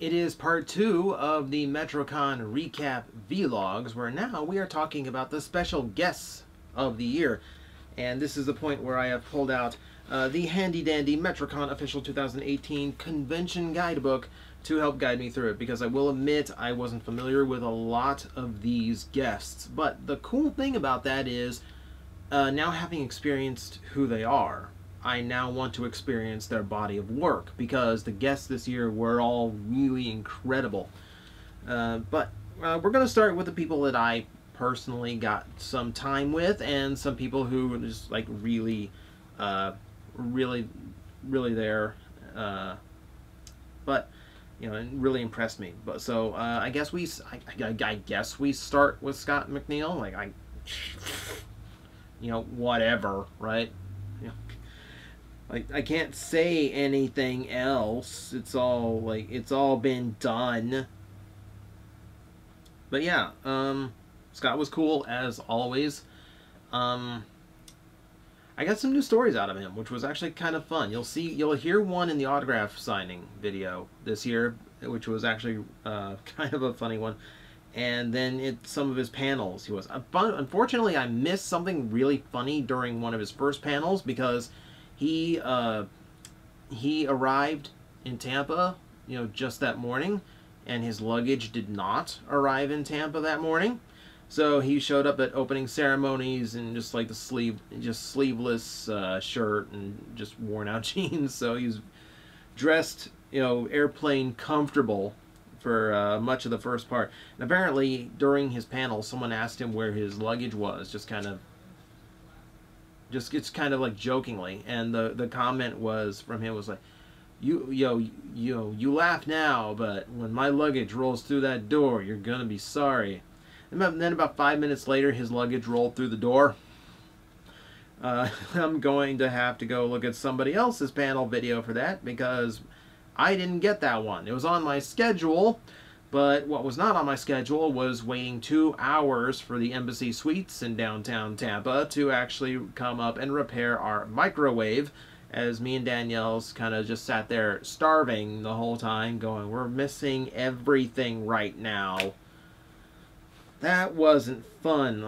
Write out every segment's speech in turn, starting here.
It is part 2 of the Metrocon recap vlogs, where now we are talking about the special guests of the year. And this is the point where I have pulled out the handy-dandy Metrocon Official 2018 Convention Guidebook to help guide me through it, because I will admit I wasn't familiar with a lot of these guests. But the cool thing about that is, now having experienced who they are, I now want to experience their body of work, because the guests this year were all really incredible. But we're going to start with the people that I personally got some time with, and some people who were just like really there. But you know, it really impressed me. But so I guess we start with Scott Mcneil. Like whatever, right? Like, I can't say anything else. It's all, like, it's all been done. But yeah, Scott was cool, as always. I got some new stories out of him, which was actually kind of fun. You'll hear one in the autograph signing video this year, which was actually kind of a funny one. And then some of his panels. Unfortunately, I missed something really funny during one of his first panels, because he arrived in Tampa, just that morning, and his luggage did not arrive in Tampa that morning. So he showed up at opening ceremonies in just like sleeveless shirt and just worn out jeans. So he was dressed, airplane comfortable for much of the first part. And apparently during his panel, someone asked him where his luggage was, it's kind of like jokingly, and the comment from him was like, you laugh now, but when my luggage rolls through that door, you're gonna be sorry. And then about 5 minutes later, his luggage rolled through the door. I'm going to have to go look at somebody else's panel video for that, because I didn't get that one. It was on my schedule, but what was not on my schedule was waiting 2 hours for the Embassy Suites in downtown Tampa to actually come up and repair our microwave, as me and Danielle's kind of just sat there starving the whole time, going, we're missing everything right now. That wasn't fun.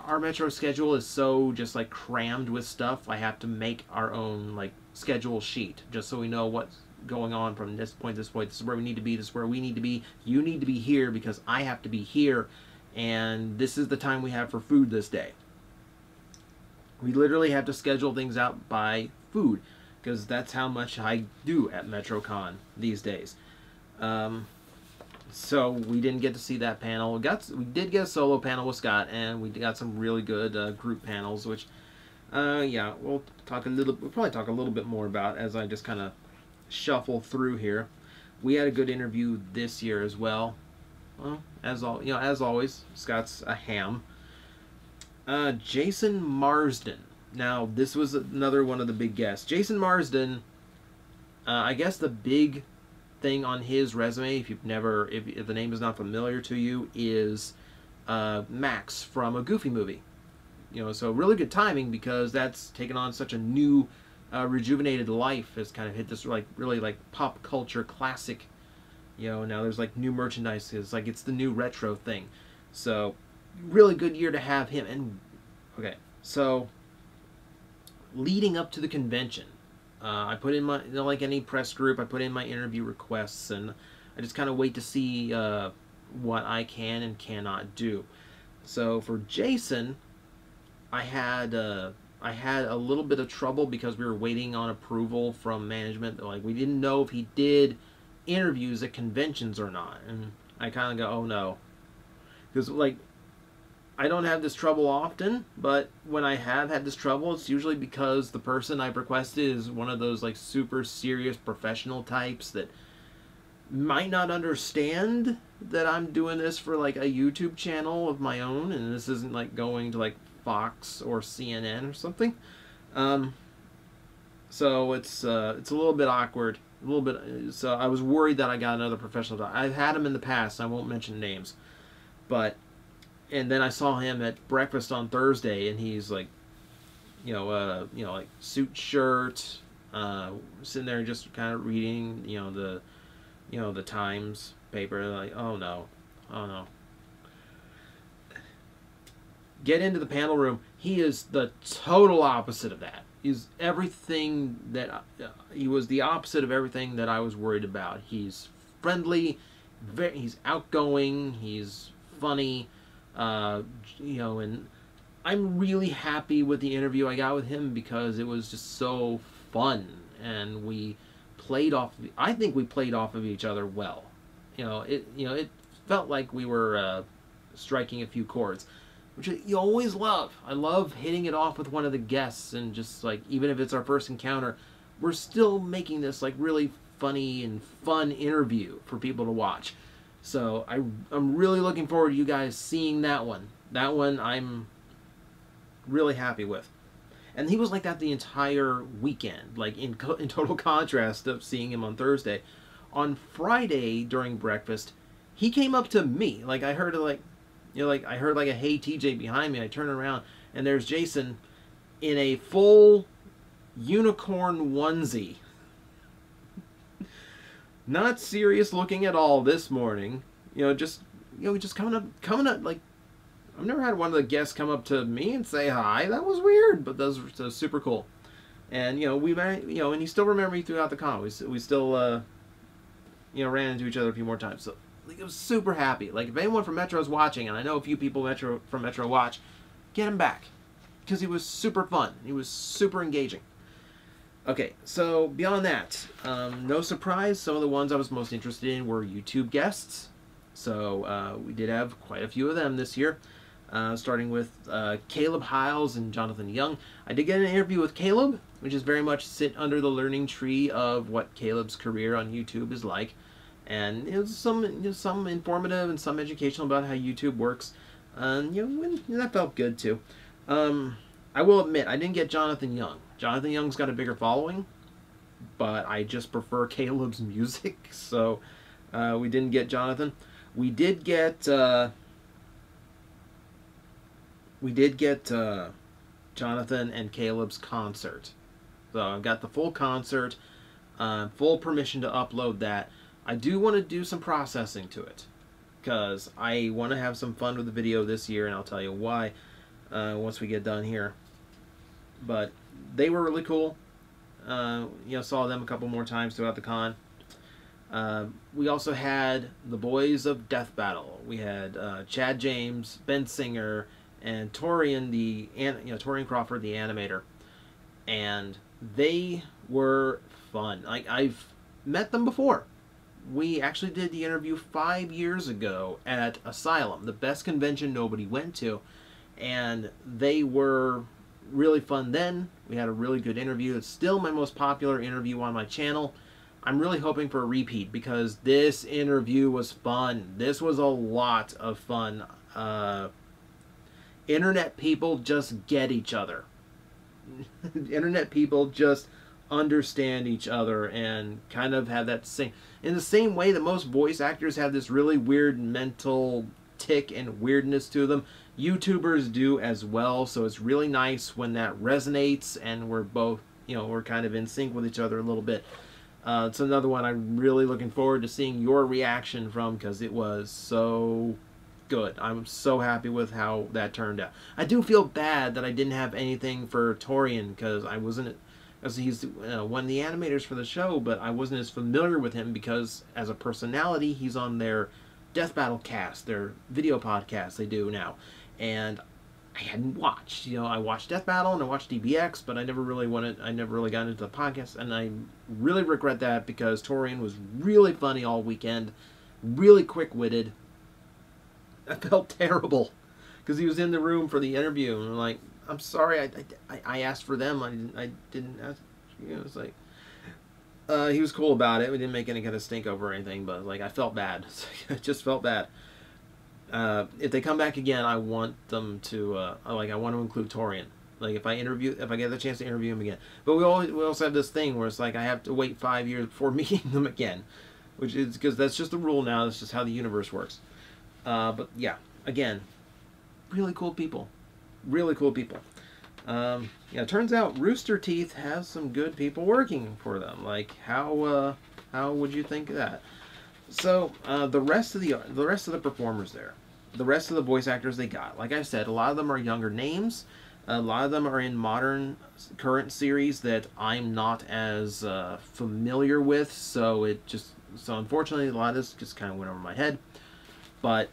Our Metro schedule is so just like crammed with stuff. I have to make our own like schedule sheet, just so we know what's going on from this point to this point. This is where we need to be, this is where we need to be. You need to be here because I have to be here, and this is the time we have for food this day. We literally have to schedule things out by food, because that's how much I do at Metrocon these days. So we didn't get to see that panel. We did get a solo panel with Scott, and we got some really good group panels, which yeah, we'll probably talk a little bit more about as I just kind of shuffle through here. We had a good interview this year as well. Well, as always, Scott's a ham. Jason Marsden. Now, this was another one of the big guests. Jason Marsden, I guess the big thing on his resume, if the name is not familiar to you, is Max from a Goofy movie. So really good timing, because that's taken on such a new rejuvenated life. Has kind of hit this really pop culture classic. Now there's like new merchandise. It's the new retro thing. So really good year to have him. And okay, so leading up to the convention, I put in my, like any press group, I put in my interview requests, and I just kind of wait to see what I can and cannot do. So for Jason, I had a little bit of trouble, because we were waiting on approval from management. Like, we didn't know if he did interviews at conventions or not, and I kind of go, oh no, because like, I don't have this trouble often, but when I have had this trouble, it's usually because the person I've requested is one of those like super serious professional types that might not understand that I'm doing this for like a YouTube channel of my own, and this isn't like going to like Fox or CNN or something. So it's a little bit awkward, so I was worried that I got another professional. I've had him in the past, I won't mention names, and then I saw him at breakfast on Thursday, and he's like, like suit shirt, sitting there just kind of reading, you know, the Times paper. Like, oh no, oh no. Get into the panel room. He is the total opposite of that. He's everything that he was the opposite of everything that I was worried about. He's friendly, he's outgoing, he's funny, you know, and I'm really happy with the interview I got with him because it was just so fun, and we played off. I think we played off of each other well. You know, it felt like we were striking a few chords, which you always love. I love hitting it off with one of the guests, and just like, even if it's our first encounter, we're still making this like really funny and fun interview for people to watch. So I'm really looking forward to you guys seeing that one. That one I'm really happy with. And he was like that the entire weekend, like in total contrast of seeing him on Thursday. On Friday during breakfast, he came up to me. Like, I heard like, you know, like I heard like a "Hey TJ" behind me. I turn around and there's Jason in a full unicorn onesie. Not serious looking at all this morning. You know, just coming up like, I've never had one of the guests come up to me and say hi. That was weird, but that was super cool. And you know, and he still remembered me throughout the con. We still you know, ran into each other a few more times. So like, I was super happy. Like, if anyone from Metro is watching, and I know a few people from Metro watch, get him back, because he was super fun. He was super engaging. Okay, so beyond that, no surprise, some of the ones I was most interested in were YouTube guests. So we did have quite a few of them this year, starting with Caleb Hiles and Jonathan Young. I did get an interview with Caleb, which is very much sit under the learning tree of what Caleb's career on YouTube is like. And it was some informative and some educational about how YouTube works. You know, and that felt good too. I will admit, I didn't get Jonathan Young. Jonathan Young's got a bigger following, but I just prefer Caleb's music, so we didn't get Jonathan. We did get Jonathan and Caleb's concert. So I've got the full concert, full permission to upload that. I do want to do some processing to it, because I want to have some fun with the video this year, and I'll tell you why once we get done here. But they were really cool. You know, saw them a couple more times throughout the con. We also had the boys of Death Battle. We had Chad James, Ben Singer, and Torian, Torian Crawford, the animator, and they were fun. Like, I've met them before. We actually did the interview 5 years ago at Asylum, the best convention nobody went to, and they were really fun then. We had a really good interview. It's still my most popular interview on my channel. I'm really hoping for a repeat, because this interview was fun. This was a lot of fun. Internet people just get each other. Internet people just understand each other and kind of have that same, in the same way that most voice actors have this really weird mental tick and weirdness to them, YouTubers do as well. So it's really nice when that resonates and we're both, you know, we're kind of in sync with each other a little bit. It's another one I'm really looking forward to seeing your reaction from, because it was so good. I'm so happy with how that turned out. I do feel bad that I didn't have anything for Torian, because I wasn't, as he's one of the animators for the show, but I wasn't as familiar with him, because as a personality, he's on their Death Battle cast, their video podcast they do now, and I hadn't watched. You know, I watched Death Battle and I watched DBX, but I never really got into the podcast, and I really regret that, because Torian was really funny all weekend, really quick-witted. I felt terrible, because he was in the room for the interview, and I'm like, I'm sorry, I asked for them, I didn't ask, you know, it's like, he was cool about it. We didn't make any kind of stink over or anything, but like, I felt bad. I just felt bad. If they come back again, I want them to, I want to include Torian. Like, if I get the chance to interview him again. But we also have this thing where it's like, I have to wait 5 years before meeting them again, which is, because that's just the rule now. That's just how the universe works. But yeah, again, really cool people. Really cool people. Yeah, it turns out Rooster Teeth has some good people working for them. Like, how would you think of that? So the rest of the performers there, the rest of the voice actors they got, like I said, a lot of them are younger names. A lot of them are in modern, current series that I'm not as familiar with. So unfortunately, a lot of this just kind of went over my head. But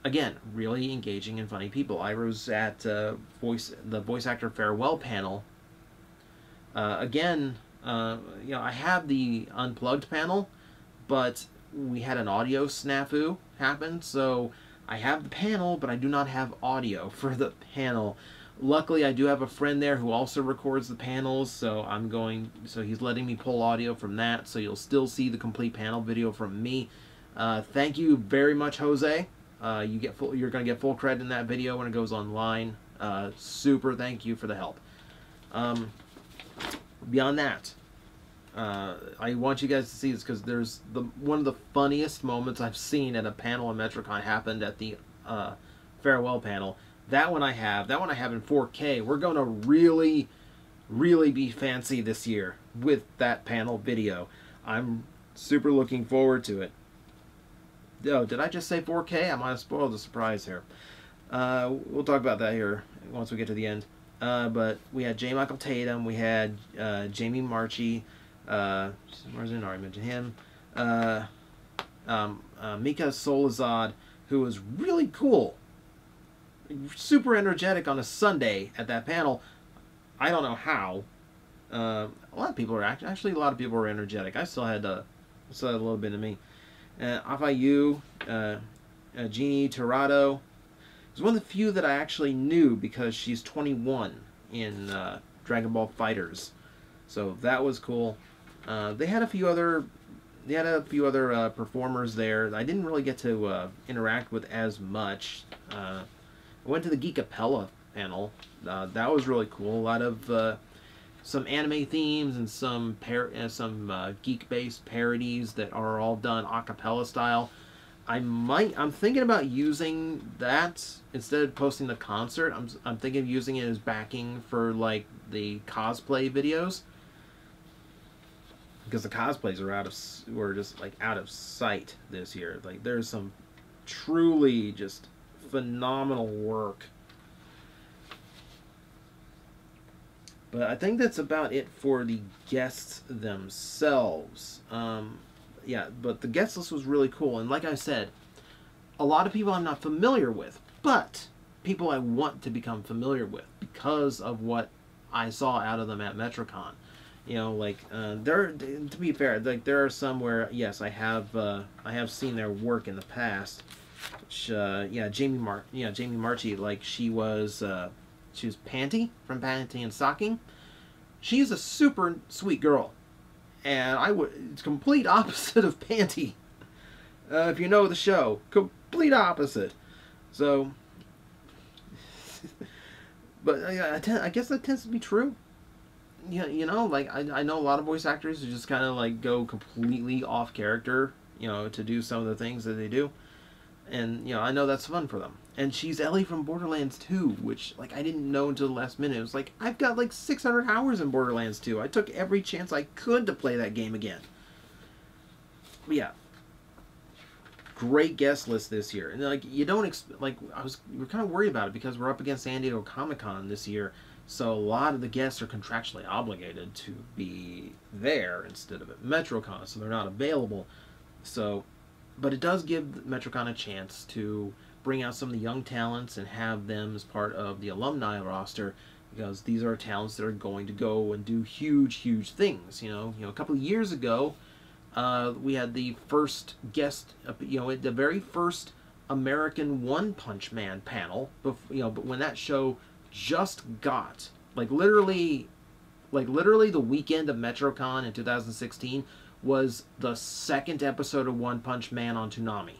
again, really engaging and funny people. I was at the voice actor farewell panel. Again, I have the unplugged panel, but we had an audio snafu happen, so I have the panel, but I do not have audio for the panel. Luckily, I do have a friend there who also records the panels, so he's letting me pull audio from that, so you'll still see the complete panel video from me. Thank you very much, Jose. You're going to get full credit in that video when it goes online. Super thank you for the help. Beyond that, I want you guys to see this because there's one of the funniest moments I've seen at a panel in Metrocon happened at the farewell panel. That one I have in 4K. We're going to really, really be fancy this year with that panel video. I'm super looking forward to it. Oh, did I just say 4K? I might have spoiled the surprise here. We'll talk about that here once we get to the end. But we had J. Michael Tatum, we had Jamie Marchi, Marsden, already mentioned him, Mika Solazad, who was really cool, super energetic on a Sunday at that panel. I don't know how. A lot of people were actually a lot of people were energetic. I still had a little bit of me. Afayu, Jeannie Torado. It was one of the few that I actually knew because she's 21 in Dragon Ball FighterZ, so that was cool. They had a few other performers there. I didn't really get to interact with as much. I went to the Geekapella panel. That was really cool. A lot of some anime themes and some geek-based parodies that are all done a cappella style. I'm thinking about using that instead of posting the concert. I'm thinking of using it as backing for like the cosplay videos, because the cosplays were just like out of sight this year. Like there's some truly just phenomenal work. But I think that's about it for the guests themselves. Yeah, but the guest list was really cool. And like I said, a lot of people I'm not familiar with, but people I want to become familiar with because of what I saw out of them at Metrocon. You know, like, to be fair, like, there are some where, yes, I have seen their work in the past. Which, yeah, Jamie Marchi, like, she was Panty from Panty and Stocking. She's a super sweet girl. And it's complete opposite of Panty. If you know the show, complete opposite. So, but I guess that tends to be true. Yeah, you know, like I know a lot of voice actors who just kind of like go completely off character, you know, to do some of the things that they do, and you know, I know that's fun for them. And she's Ellie from Borderlands 2, which, like, I didn't know until the last minute. It was like, I've got, like, 600 hours in Borderlands 2. I took every chance I could to play that game again. But, yeah. Great guest list this year. And, like, you don't... we were kind of worried about it because we're up against San Diego Comic-Con this year. So, a lot of the guests are contractually obligated to be there instead of at Metrocon. So, they're not available. So, but it does give Metrocon a chance to bring out some of the young talents and have them as part of the alumni roster, because these are talents that are going to go and do huge, huge things. You know, a couple of years ago, we had the first guest, the very first American One Punch Man panel. But when that show just got literally the weekend of Metrocon in 2016 was the second episode of One Punch Man on Toonami.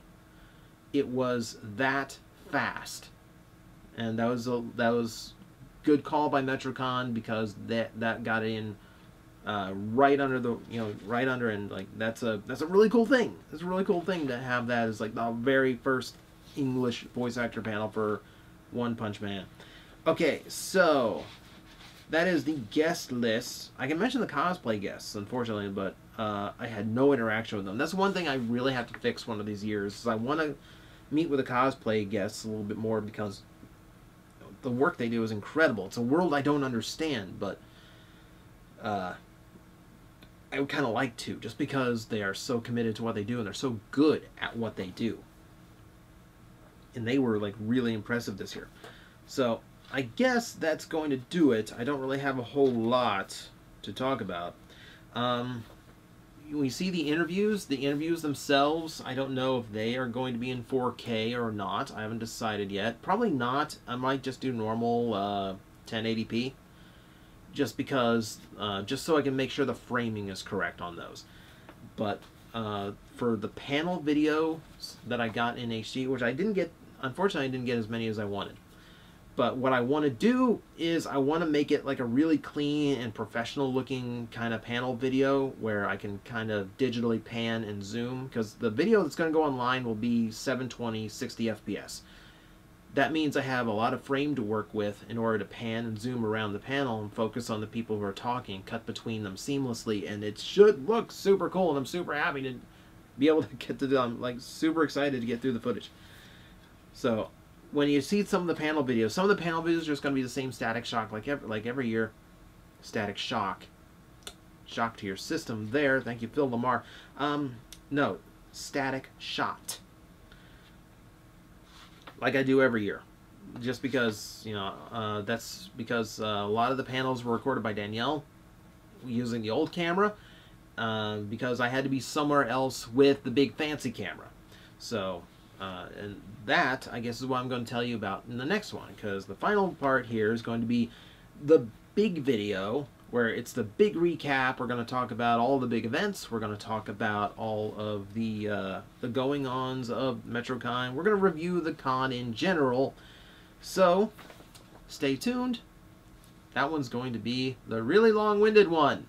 It was that fast, and that was good call by Metrocon, because that got in right under, and like that's a really cool thing. It's a really cool thing to have that as like the very first English voice actor panel for One Punch Man. Okay, so that is the guest list. I can mention the cosplay guests, unfortunately, but I had no interaction with them. That's one thing I really have to fix one of these years. Is I want to meet with the cosplay guests a little bit more because the work they do is incredible. It's a world I don't understand, but I would kind of like to, just because they are so committed to what they do and they're so good at what they do. And they were like really impressive this year. So I guess that's going to do it. I don't really have a whole lot to talk about. We see the interviews. The interviews themselves, I don't know if they are going to be in 4K or not. I haven't decided yet. Probably not. I might just do normal 1080p. Just because, just so I can make sure the framing is correct on those. But for the panel video that I got in HD, which I didn't get, unfortunately I didn't get as many as I wanted. But what I want to do is I want to make it like a really clean and professional looking kind of panel video where I can kind of digitally pan and zoom, because the video that's going to go online will be 720, 60 FPS. That means I have a lot of frame to work with in order to pan and zoom around the panel and focus on the people who are talking, cut between them seamlessly, and it should look super cool, and I'm super happy to be able to get to them. I'm like super excited to get through the footage. So when you see some of the panel videos are just going to be the same static shock like every year. Static shock. Shock to your system there. Thank you, Phil Lamar. No, static shot. Like I do every year. Just because, you know, that's because a lot of the panels were recorded by Danielle using the old camera. Because I had to be somewhere else with the big fancy camera. So, and that, I guess, is what I'm going to tell you about in the next one, because the final part here is going to be the big video, where it's the big recap. We're going to talk about all the big events. We're going to talk about all of the going-ons of Metrocon. We're going to review the con in general. So, stay tuned. That one's going to be the really long-winded one.